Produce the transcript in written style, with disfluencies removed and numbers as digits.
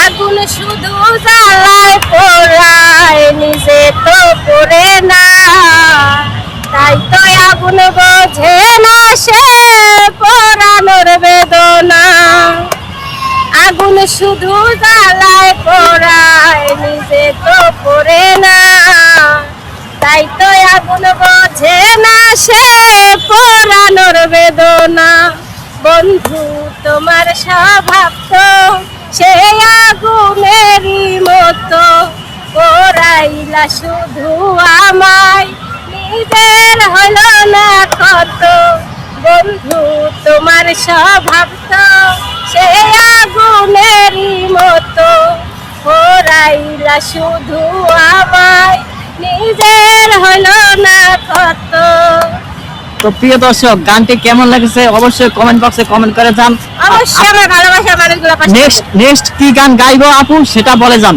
আগুন শুধু জ্বালায় পোড়ায়, নিজে তো পড়ে না। তাই তো আগুন বোঝে না সে পোড়ানোর বেদনা। আগুন শুধু জ্বালায় পোড়ায়, নিজে তো পড়ে না। তাই তো আগুন বোঝে না সে পোড়ানোর বেদনা। বন্ধু তোমার স্বভাব তো সে আগুনেরই মতো, পোড়াইলা শুধু আমায়, নিজের হলো না কত। বন্ধু তোমার স্বভাব তো সে আগুনেরই মতো, পোড়াইলা শুধু আমায়, নিজের হলো না কত। তো প্রিয় দর্শক, গানটি কেমন লাগছে অবশ্যই কমেন্ট বক্সে কমেন্ট করে যান। অবশ্যই আমার ভালোবাসার মানুষগুলো নেক্সট কি গান গাইবো আপু সেটা বলে যান।